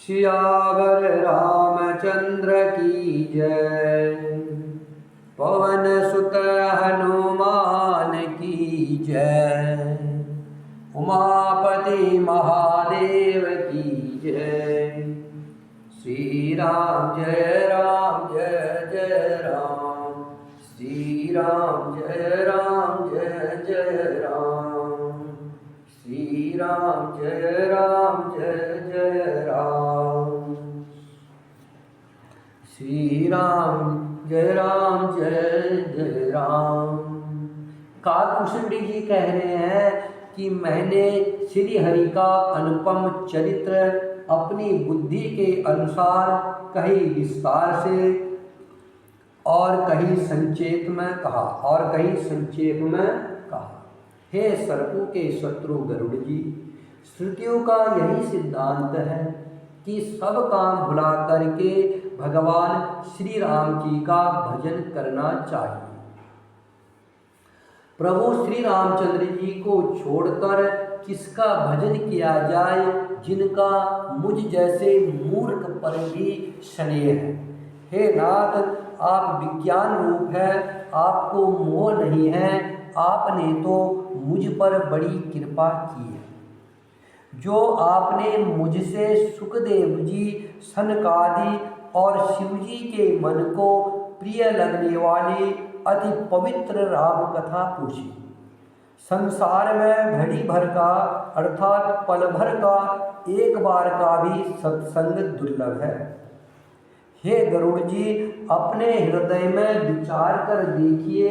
सियावर रामचंद्र की जय। पवन सुत हनुमान की जय। उमापति महादेव की जय। श्री राम जय राम जय जय राम। श्री राम जय राम जय जय राम। श्री राम जय राम जय जय राम। श्री राम जय जय राम। काकभूषणी जी कह रहे हैं कि मैंने श्री हरि का अनुपम चरित्र अपनी बुद्धि के अनुसार कहीं विस्तार से और कहीं संक्षेप में कहा। हे सर्पों के शत्रु गरुड़ जी, श्रुतियों का यही सिद्धांत है कि सब काम भुला करके भगवान श्री राम जी का भजन करना चाहिए। प्रभु श्री रामचंद्र जी को छोड़कर किसका भजन किया जाए, जिनका मुझ जैसे मूर्ख पर भी स्नेह है। हे नाथ, आप विज्ञान रूप है, आपको मोह नहीं है। आपने तो मुझ पर बड़ी कृपा की है। जो आपने मुझसे सुखदेव जी, सनकादि और शिव जी के मन को प्रिय लगने वाली अति पवित्र राम कथा पूछी। संसार में घड़ी भर का अर्थात पल भर का एक बार का भी सत्संग दुर्लभ है। हे गरुड़ जी, अपने हृदय में विचार कर देखिए,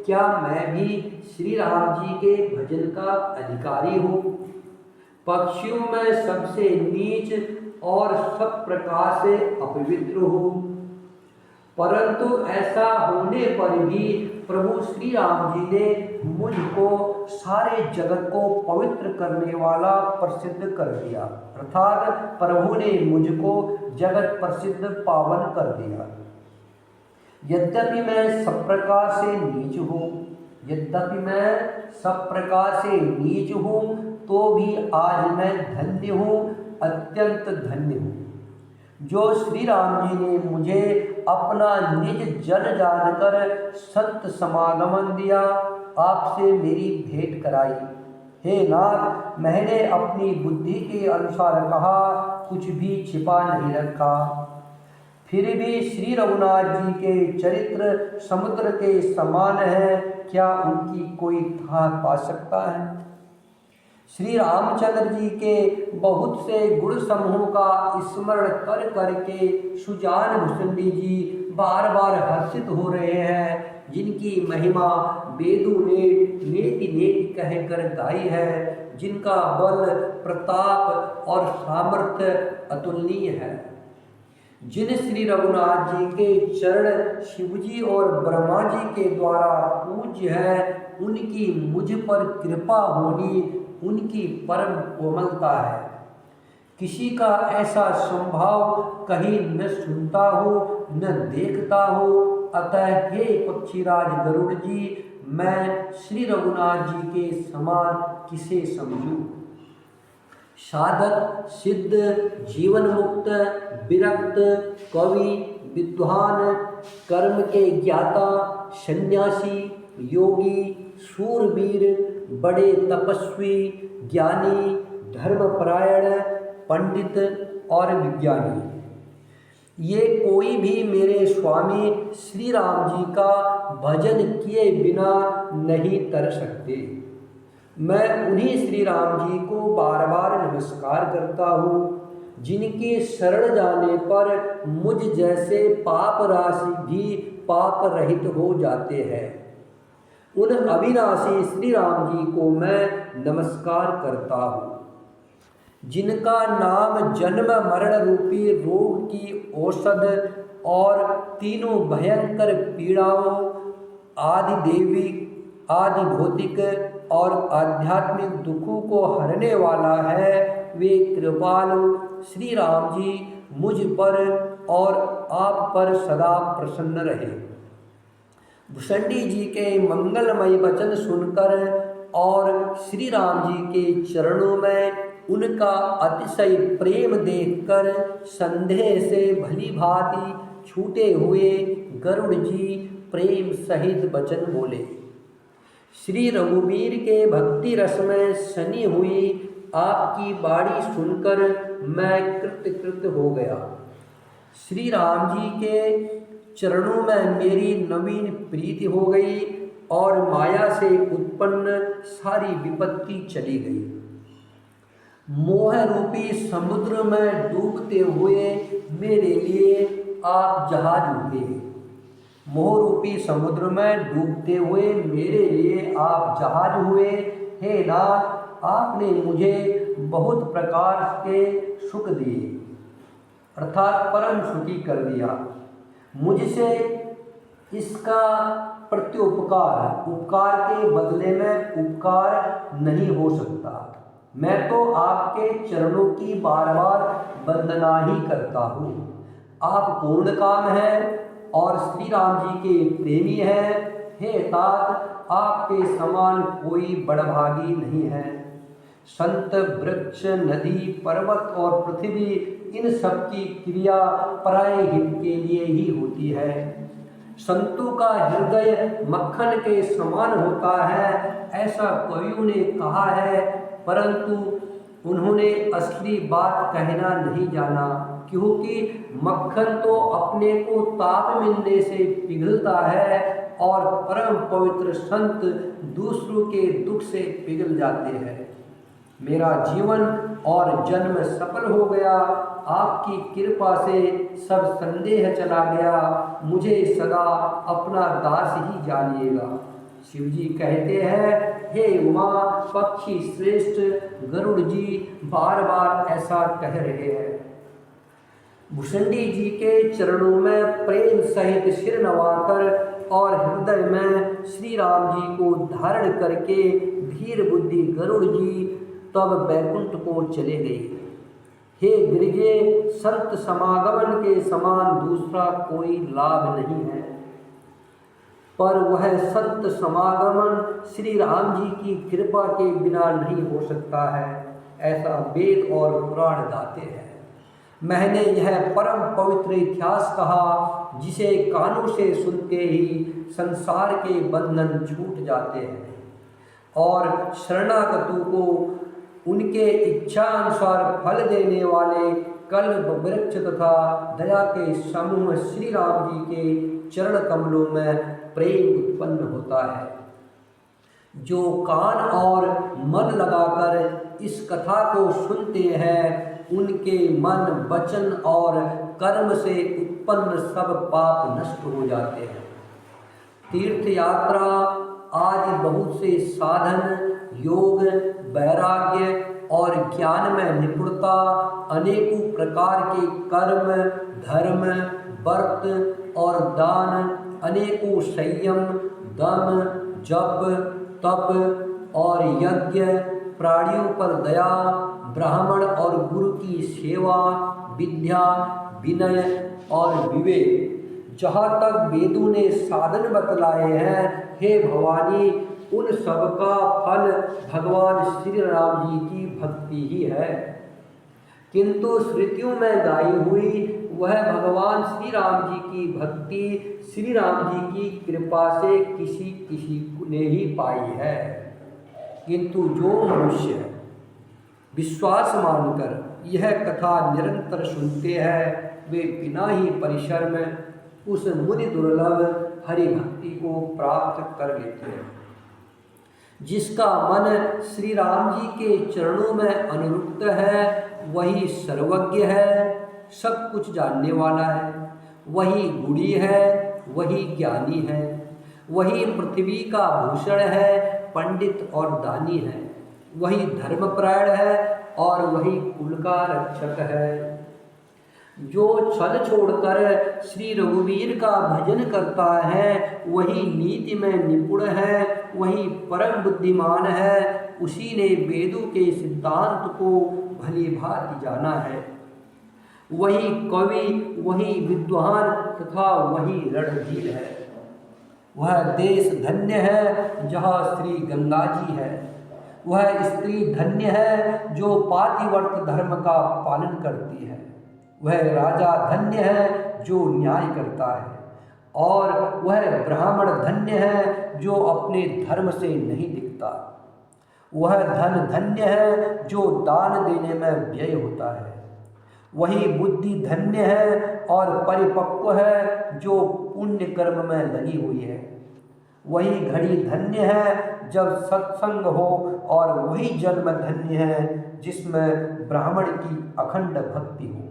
क्या मैं भी श्री राम जी के भजन का अधिकारी हूँ? पक्षियों में सबसे नीच और सब प्रकार से अपवित्र हूँ, परंतु ऐसा होने पर भी प्रभु श्री राम जी ने मुझको सारे जगत को पवित्र करने वाला प्रसिद्ध कर दिया, अर्थात प्रभु ने मुझको जगत प्रसिद्ध पावन कर दिया। यद्यपि मैं सब प्रकार से नीच हूँ, तो भी आज मैं धन्य हूँ, अत्यंत धन्य हूँ। जो श्री राम जी ने मुझे अपना निज जन जानकर संत समागमन दिया, आपसे मेरी भेंट कराई। हे नाथ, मैंने अपनी बुद्धि के अनुसार कहा, कुछ भी छिपा नहीं रखा। फिर भी श्री रघुनाथ जी के चरित्र समुद्र के समान है, क्या उनकी कोई था पा सकता है? श्री रामचंद्र जी के बहुत से गुण समूहों का स्मरण कर करके सुजान भूषणी जी बार बार हर्षित हो रहे हैं, जिनकी महिमा वेदों ने नेति नेति कहकर गाई है, जिनका बल, प्रताप और सामर्थ्य अतुलनीय है। जिन श्री रघुनाथ जी के चरण शिवजी और ब्रह्मा जी के द्वारा पूज्य है, उनकी मुझ पर कृपा होनी उनकी परम कोमलता है। किसी का ऐसा स्वभाव कहीं न सुनता हो न देखता हो। अतः हे पक्षीराज गरुड़ जी, मैं श्री रघुनाथ जी के समान किसे समझूं? साधक, सिद्ध, जीवन मुक्त, विरक्त, कवि, विद्वान, कर्म के ज्ञाता, सन्यासी, योगी, शूरवीर, बड़े तपस्वी, ज्ञानी, धर्मपरायण, पंडित और विज्ञानी, ये कोई भी मेरे स्वामी श्री राम जी का भजन किए बिना नहीं तर सकते। मैं उन्हीं श्री राम जी को बार बार नमस्कार करता हूँ, जिनके शरण जाने पर मुझ जैसे पाप राशि भी पाप रहित हो जाते हैं। उन अविनाशी श्री राम जी को मैं नमस्कार करता हूँ, जिनका नाम जन्म मरण रूपी रोग की औषध और तीनों भयंकर पीड़ाओं, आदि दैविक, आदि भौतिक और आध्यात्मिक दुखों को हरने वाला है। वे कृपालु श्री राम जी मुझ पर और आप पर सदा प्रसन्न रहे। भूषणी जी के मंगलमय वचन सुनकर और श्री राम जी के चरणों में उनका अतिशय प्रेम देखकर संदेह से भली भांति छूटे हुए गरुड़ जी प्रेम सहित वचन बोले। श्री रघुवीर के भक्ति रस में सनी हुई आपकी बाणी सुनकर मैं कृतकृत हो गया। श्री राम जी के चरणों में मेरी नवीन प्रीति हो गई और माया से उत्पन्न सारी विपत्ति चली गई। मोह रूपी समुद्र में डूबते हुए मेरे लिए आप जहाज हुए। मोह रूपी समुद्र में डूबते हुए मेरे लिए आप जहाज हुए। हे नाथ, आपने मुझे बहुत प्रकार के सुख दिए, अर्थात परम सुखी कर दिया। मुझसे इसका प्रत्युपकार, उपकार के बदले में उपकार नहीं हो सकता। मैं तो आपके चरणों की बार बार वंदना ही करता हूँ। आप पूर्ण काम हैं और श्री राम जी के प्रेमी हैं। हे तात, आपके समान कोई बड़भागी नहीं है। संत, वृक्ष, नदी, पर्वत और पृथ्वी, इन सब की क्रिया पराये हित के लिए ही होती है। संतों का हृदय मक्खन के समान होता है, ऐसा कवियों ने कहा है, परंतु उन्होंने असली बात कहना नहीं जाना, क्योंकि मक्खन तो अपने को ताप मिलने से पिघलता है और परम पवित्र संत दूसरों के दुख से पिघल जाते हैं। मेरा जीवन और जन्म सफल हो गया। आपकी कृपा से सब संदेह चला गया। मुझे सदा अपना दास ही जानिएगा। शिव जी कहते हैं, हे उमा पक्षी श्रेष्ठ, गरुड़ जी बार बार ऐसा कह रहे हैं। भुषंडी जी के चरणों में प्रेम सहित सिर नवाकर और हृदय में श्री राम जी को धारण करके धीर बुद्धि गरुड़ जी तब बैकुंठ को चले गए। हे गिरिजे, संत समागमन के समान दूसरा कोई लाभ नहीं है, पर वह संत समागमन श्री राम जी की कृपा के बिना नहीं हो सकता है, ऐसा वेद और पुराण गाते हैं। मैंने यह परम पवित्र इतिहास कहा, जिसे कानों से सुनते ही संसार के बंधन छूट जाते हैं और शरणागतों को उनके इच्छा अनुसार फल देने वाले कल्प वृक्ष तथा दया के समूह श्री राम जी के चरण कमलों में प्रेम उत्पन्न होता है। जो कान और मन लगाकर इस कथा को सुनते हैं, उनके मन, वचन और कर्म से उत्पन्न सब पाप नष्ट हो जाते हैं। तीर्थ यात्रा आदि बहुत से साधन, योग, वैराग्य और ज्ञान में निपुणता, अनेकों प्रकार के कर्म, धर्म, व्रत और दान, अनेकों संयम, दम, जप, तप और यज्ञ, प्राणियों पर दया, ब्राह्मण और गुरु की सेवा, विद्या, विनय और विवेक, जहाँ तक वेदों ने साधन बतलाए हैं, हे भवानी, उन सब का फल भगवान श्री राम जी की भक्ति ही है। किंतु स्मृतियों में गाई हुई वह भगवान श्री राम जी की भक्ति श्री राम जी की कृपा से किसी किसी ने ही पाई है। किंतु जो मनुष्य विश्वास मानकर यह कथा निरंतर सुनते हैं, वे बिना ही परिश्रम उस मुनि दुर्लभ हरि भक्ति को प्राप्त कर लेते हैं। जिसका मन श्री राम जी के चरणों में अनुरुक्त है, वही सर्वज्ञ है, सब कुछ जानने वाला है, वही गुणी है, वही ज्ञानी है, वही पृथ्वी का भूषण है, पंडित और दानी है, वही धर्मपरायण है और वही कुल का रक्षक है। जो छल छोड़कर श्री रघुवीर का भजन करता है, वही नीति में निपुण है, वही परम बुद्धिमान है, उसी ने वेदों के सिद्धांत को भली भांति जाना है। वही कवि, वही विद्वान तथा वही रणधीर है। वह देश धन्य है जहाँ श्री गंगा जी है। वह स्त्री धन्य है जो पातिव्रत्य धर्म का पालन करती है। वह राजा धन्य है जो न्याय करता है, और वह ब्राह्मण धन्य है जो अपने धर्म से नहीं दिखता। वह धन धन्य है जो दान देने में व्यय होता है। वही बुद्धि धन्य है और परिपक्व है जो पुण्य कर्म में लगी हुई है। वही घड़ी धन्य है जब सत्संग हो, और वही जन्म धन्य है जिसमें ब्राह्मण की अखंड भक्ति हो।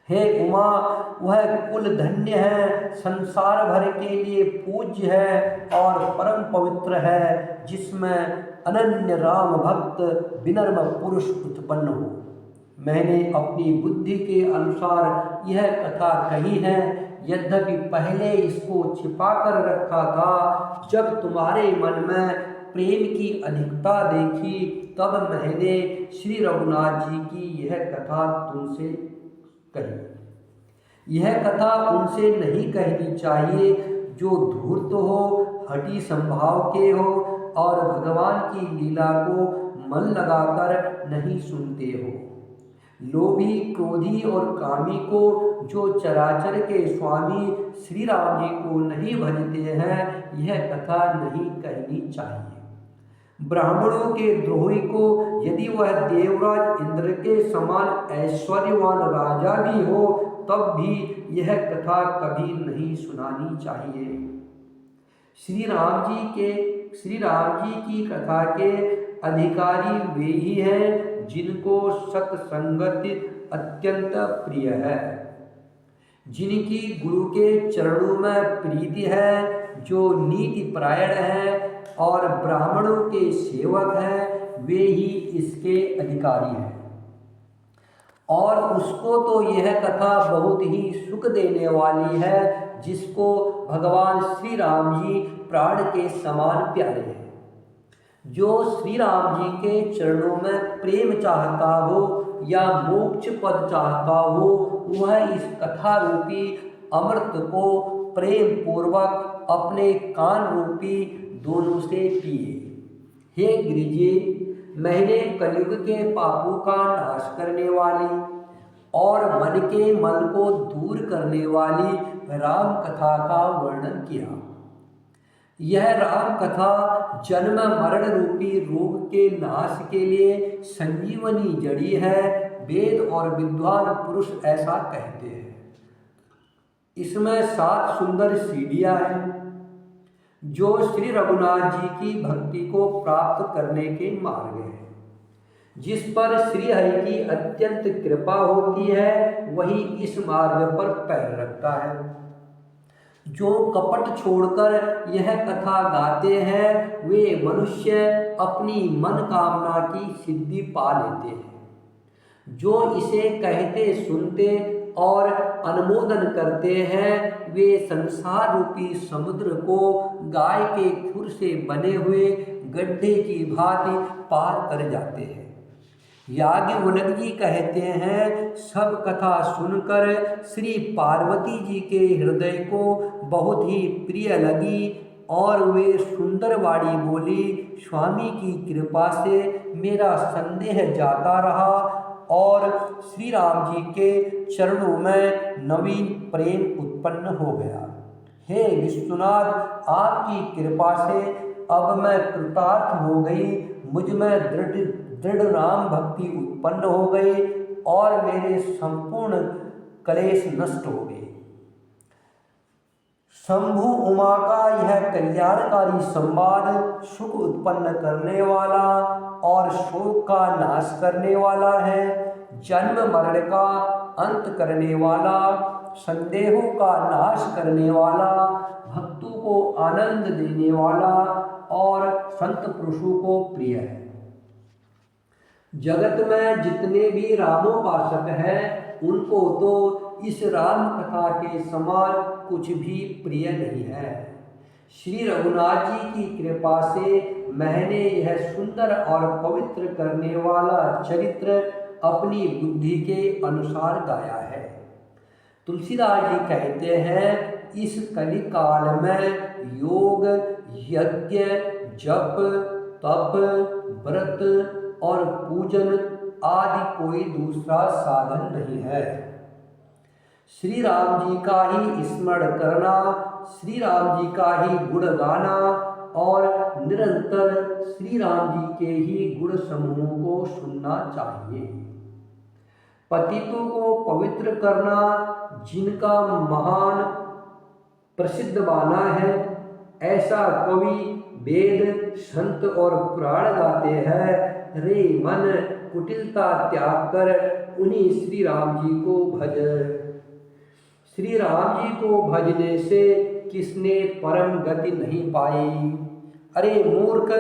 हे उमा, वह कुल धन्य है, संसार भर के लिए पूज्य है और परम पवित्र है, जिसमें अनन्य राम भक्त विनम्र पुरुष उत्पन्न हो। मैंने अपनी बुद्धि के अनुसार यह कथा कही है, यद्यपि पहले इसको छिपा कर रखा था। जब तुम्हारे मन में प्रेम की अधिकता देखी, तब मैंने श्री रघुनाथ जी की यह कथा तुमसे कही। यह कथा उनसे नहीं कहनी चाहिए जो धूर्त हो, हठी संभाव के हो और भगवान की लीला को मन लगाकर नहीं सुनते हो। लोभी, क्रोधी और कामी को, जो चराचर के स्वामी श्री राम जी को नहीं भजते हैं, यह कथा नहीं कहनी चाहिए। ब्राह्मणों के द्रोही को, यदि वह देवराज इंद्र के समान ऐश्वर्यवान राजा भी हो, तब भी यह कथा कभी नहीं सुनानी चाहिए। श्री राम जी की कथा के अधिकारी वे ही हैं जिनको सत्संगति अत्यंत प्रिय है, जिनकी गुरु के चरणों में प्रीति है, जो नीति परायण है और ब्राह्मणों के सेवक हैं, वे ही इसके अधिकारी हैं। और उसको तो यह कथा बहुत ही सुख देने वाली है, जिसको भगवान श्री राम जी प्राण के समान प्यारे हैं। जो श्री राम जी के चरणों में प्रेम चाहता हो या मोक्ष पद चाहता हो, वह इस कथा रूपी अमृत को प्रेम पूर्वक अपने कान रूपी दोनों से पिए। हे गिरिजे, मैंने कलयुग के पापों का नाश करने वाली और मन के मल को दूर करने वाली राम कथा का वर्णन किया। यह राम कथा जन्म मरण रूपी रोग के नाश के लिए संजीवनी जड़ी है। वेद और विद्वान पुरुष ऐसा कहते हैं। इसमें 7 सुंदर सीढ़ियां हैं जो श्री रघुनाथ जी की भक्ति को प्राप्त करने के मार्ग हैं। जिस पर श्री हरि की अत्यंत कृपा होती है, वही इस मार्ग पर पैर रखता है। जो कपट छोड़कर यह कथा गाते हैं, वे मनुष्य अपनी मन कामना की सिद्धि पा लेते हैं। जो इसे कहते सुनते और अनुमोदन करते हैं, वे संसार रूपी समुद्र को गाय के खुर से बने हुए गड्ढे की भांति पार कर जाते हैं। याज्ञवल्क्य जी कहते हैं, सब कथा सुनकर श्री पार्वती जी के हृदय को बहुत ही प्रिय लगी और वे सुंदर वाणी बोली, स्वामी की कृपा से मेरा संदेह जाता रहा और श्री राम जी के चरणों में नवीन प्रेम उत्पन्न हो गया। हे विश्वनाथ, आपकी कृपा से अब मैं कृतार्थ हो गई। मुझ में दृढ़ राम भक्ति उत्पन्न हो गई और मेरे संपूर्ण क्लेश नष्ट हो गए। शंभु उमा का यह कल्याणकारी संवाद सुख उत्पन्न करने वाला और शोक का नाश करने वाला है, जन्म मरण का अंत करने वाला, संदेहों का नाश करने वाला, भक्तों को आनंद देने वाला और संत पुरुषों को प्रिय है। जगत में जितने भी रामोपासक हैं, उनको तो इस राम कथा के समान कुछ भी प्रिय नहीं है। श्री रघुनाथ जी की कृपा से मैंने यह सुंदर और पवित्र करने वाला चरित्र अपनी बुद्धि के अनुसार गाया है। तुलसीदास जी कहते हैं, इस कलिकाल में योग, यज्ञ, जप, तप, व्रत और पूजन आदि कोई दूसरा साधन नहीं है। श्री राम जी का ही स्मरण करना, श्री राम जी का ही गुण गाना और निरंतर श्री राम जी के ही गुण समूह को सुनना चाहिए। पतितों को पवित्र करना, जिनका महान प्रसिद्ध माना है, ऐसा कवि, वेद, संत और पुराण गाते हैं। रे मन, कुटिलता त्याग कर उन्हीं श्री राम जी को भज। श्री राम जी को भजने से किसने परम गति नहीं पाई। अरे मूर्ख,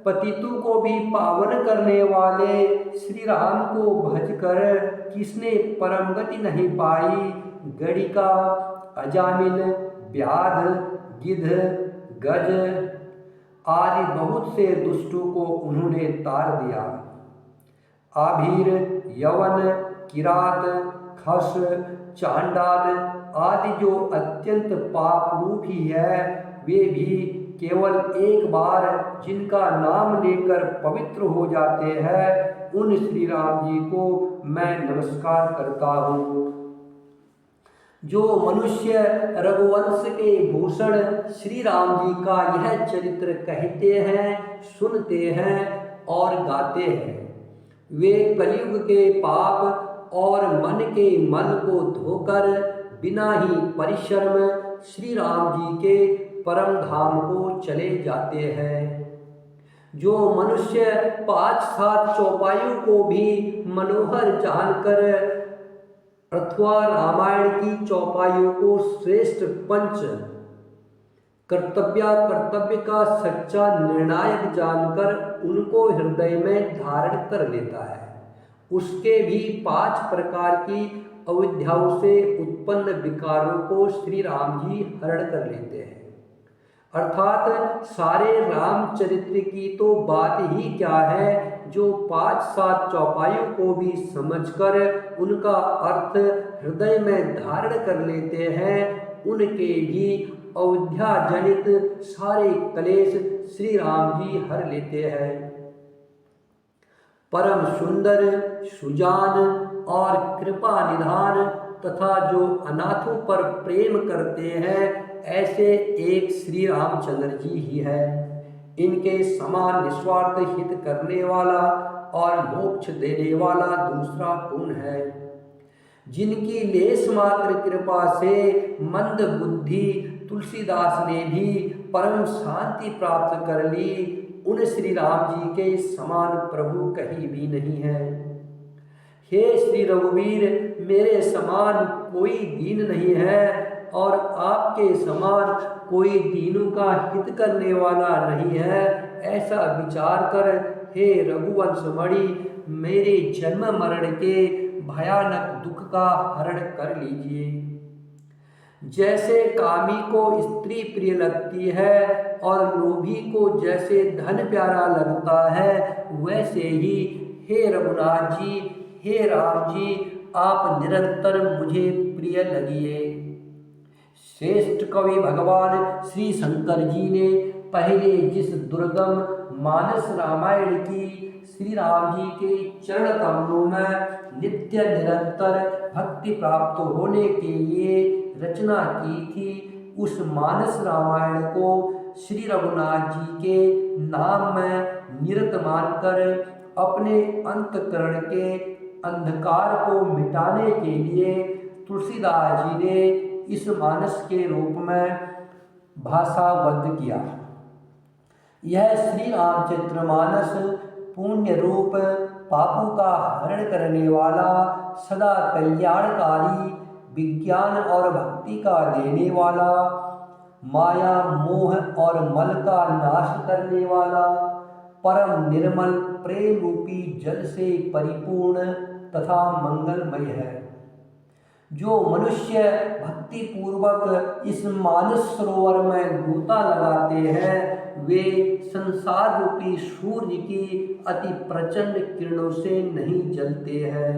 पतितों को भी पावन करने वाले श्री राम को भजकर किसने परम गति नहीं पाई। गणिका, अजामिल, व्याध, गिद्ध, गज आदि बहुत से दुष्टों को उन्होंने तार दिया। आभीर, यवन, किरात, खस, चांडाल आदि जो अत्यंत पाप रूपी है, वे भी केवल एक बार जिनका नाम लेकर पवित्र हो जाते हैं, उन श्री राम जी को मैं नमस्कार करता हूँ। जो मनुष्य रघुवंश के भूषण श्री राम जी का यह चरित्र कहते हैं, सुनते हैं और गाते हैं, वे कलयुग के पाप और मन के मल को धोकर बिना ही परिश्रम श्री राम जी के परम धाम को चले जाते हैं। जो मनुष्य 5-7 चौपाइयों को भी मनोहर जानकर अथवा रामायण की चौपाइयों को श्रेष्ठ पंच कर्तव्य का सच्चा निर्णायक जानकर उनको हृदय में धारण कर लेता है, उसके भी 5 प्रकार की अविद्याओं से उत्पन्न विकारों को श्री राम जी हरण कर लेते हैं। अर्थात सारे रामचरित्र की तो बात ही क्या है, जो 5-7 चौपाइयों को भी समझकर उनका अर्थ हृदय में धारण कर लेते हैं, उनके भी अविद्या जनित सारे क्लेश श्री राम जी हर लेते हैं। परम सुंदर, सुजान और कृपा निधान तथा जो अनाथों पर प्रेम करते हैं, ऐसे एक श्री रामचंद्र जी ही है। इनके समान निस्वार्थ हित करने वाला और मोक्ष देने वाला दूसरा कौन है। जिनकी लेस मात्र कृपा से मंद बुद्धि तुलसीदास ने भी परम शांति प्राप्त कर ली, उन श्री राम जी के समान प्रभु कहीं भी नहीं है। हे श्री रघुवीर, मेरे समान कोई दीन नहीं है और आपके समान कोई दीनों का हित करने वाला नहीं है। ऐसा विचार कर हे रघुवंश मणि, मेरे जन्म मरण के भयानक दुख का हरण कर लीजिए। जैसे कामी को स्त्री प्रिय लगती है और लोभी को जैसे धन प्यारा लगता है, वैसे ही हे रघुनाथ जी, हे राम जी, आप निरंतर मुझे प्रिय लगिए। श्रेष्ठ कवि भगवान श्री शंकर जी ने पहले जिस दुर्गम मानस रामायण की श्री राम जी के चरण कमलों में नित्य निरंतर भक्ति प्राप्त होने के लिए रचना की थी, उस मानस रामायण को श्री रघुनाथ जी के नाम में निरत मानकर अपने अंतःकरण के अंधकार को मिटाने के लिए तुलसीदास जी ने इस मानस के रूप में भाषाबद्ध किया। यह श्री रामचरितमानस पुण्य रूप, पापों का हरण करने वाला, सदा कल्याणकारी, विज्ञान और भक्ति का देने वाला, माया मोह और मल का नाश करने वाला, परम निर्मल प्रेम रूपी जल से परिपूर्ण तथा मंगलमय है। जो मनुष्य भक्ति पूर्वक इस मानस सरोवर में गोता लगाते हैं, वे संसार रूपी सूर्य की अति प्रचंड किरणों से नहीं जलते हैं।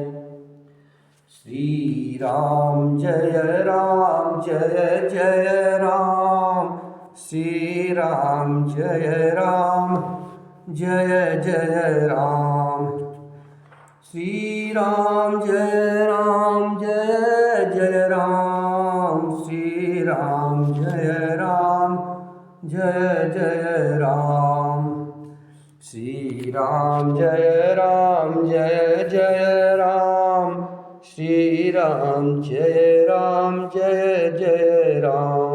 श्री राम जय राम, जय जय राम, श्री राम जय राम, जय जय राम। श्री राम जय राम जय जय राम। श्री राम जय राम जय जय राम। श्री राम जय राम जय जय राम। श्री राम जय जय राम।